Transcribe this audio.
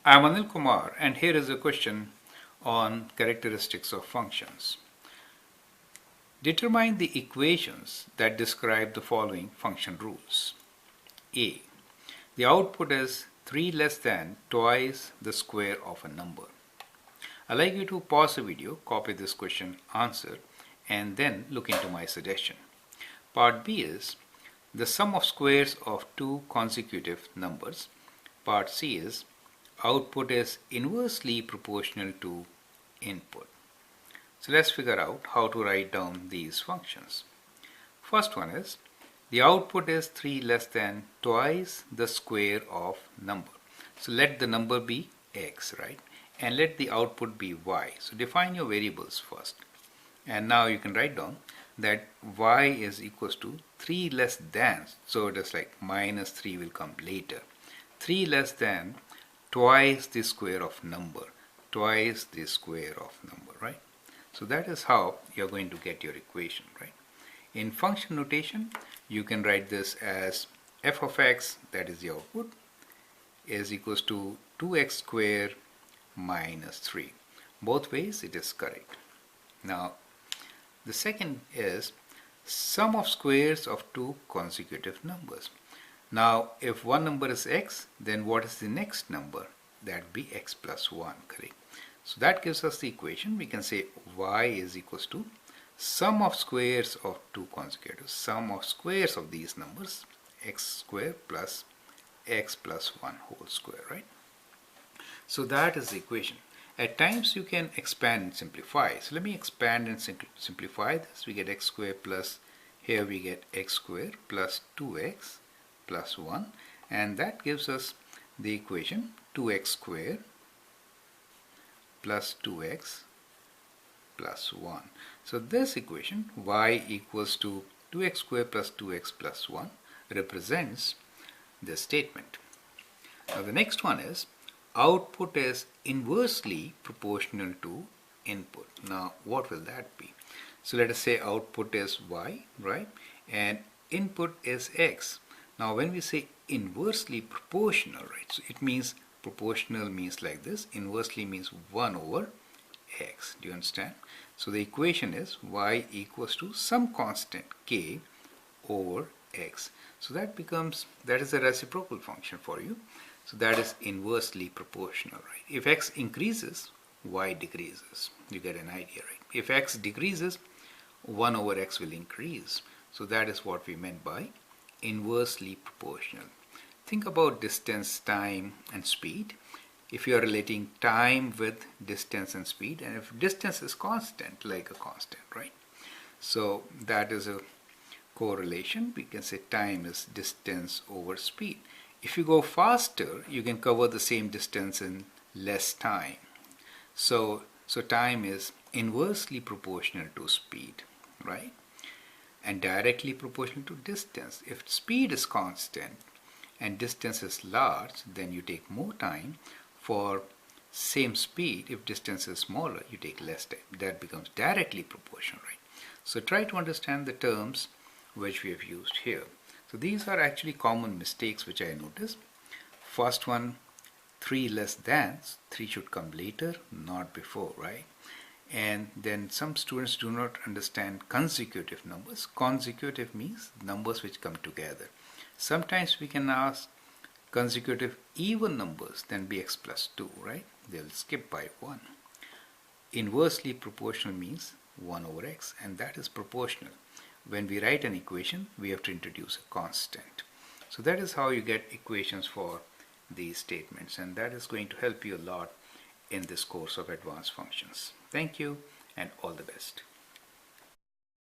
I'm Anil Kumar, and here is a question on characteristics of functions. Determine the equations that describe the following function rules. A. The output is 3 less than twice the square of a number. I'd like you to pause the video, copy this question answer, and then look into my suggestion. Part B is the sum of squares of two consecutive numbers. Part C is output is inversely proportional to input. So let's figure out how to write down these functions. First one is the output is 3 less than twice the square of number. So let the number be x, right? And let the output be y. So define your variables first. And now you can write down that y is equals to 3 less than. So it is like minus 3 will come later. 3 less than twice the square of number. Twice the square of number, right? So that is how you're going to get your equation, right? In function notation, you can write this as f of x, that is the output, is equals to 2x squared minus 3. Both ways it is correct. Now, the second is sum of squares of two consecutive numbers. Now, if one number is x, then what is the next number? That would be x plus 1, correct? So that gives us the equation. We can say y is equals to sum of squares of two consecutives. Sum of squares of these numbers, x squared plus x plus 1 whole square, right? So that is the equation. At times you can expand and simplify. So let me expand and simplify this. We get x squared plus, here we get x squared plus 2x plus 1, and that gives us the equation 2x squared plus 2x plus 1. So this equation y equals to 2x squared plus 2x plus 1 represents this statement. Now the next one is output is inversely proportional to input. Now what will that be? So let us say output is y, right? And input is x. Now when we say inversely proportional, right? So it means proportional means like this. Inversely means 1 over x. Do you understand? So the equation is y equals to some constant k over x. So that is a reciprocal function for you. So that is inversely proportional, right? If x increases, y decreases. You get an idea, right? If x decreases, 1 over x will increase. So that is what we meant by inversely proportional. Think about distance, time, and speed. If you are relating time with distance and speed, and if distance is constant, like a constant, right? So that is a correlation. We can say time is distance over speed. If you go faster, you can cover the same distance in less time. So time is inversely proportional to speed, right? And directly proportional to distance. If speed is constant and distance is large, then you take more time. For same speed, if distance is smaller, you take less time. That becomes directly proportional, right? So try to understand the terms which we have used here. So these are actually common mistakes which I noticed. First one, 3 less than, 3 should come later, not before, right? And then some students do not understand consecutive numbers. Consecutive means numbers which come together. Sometimes we can ask consecutive even numbers, then be x plus 2, right? They'll skip by 1. Inversely proportional means 1 over x, and that is proportional. When we write an equation, we have to introduce a constant. So that is how you get equations for these statements, and that is going to help you a lot in this course of advanced functions. Thank you and all the best.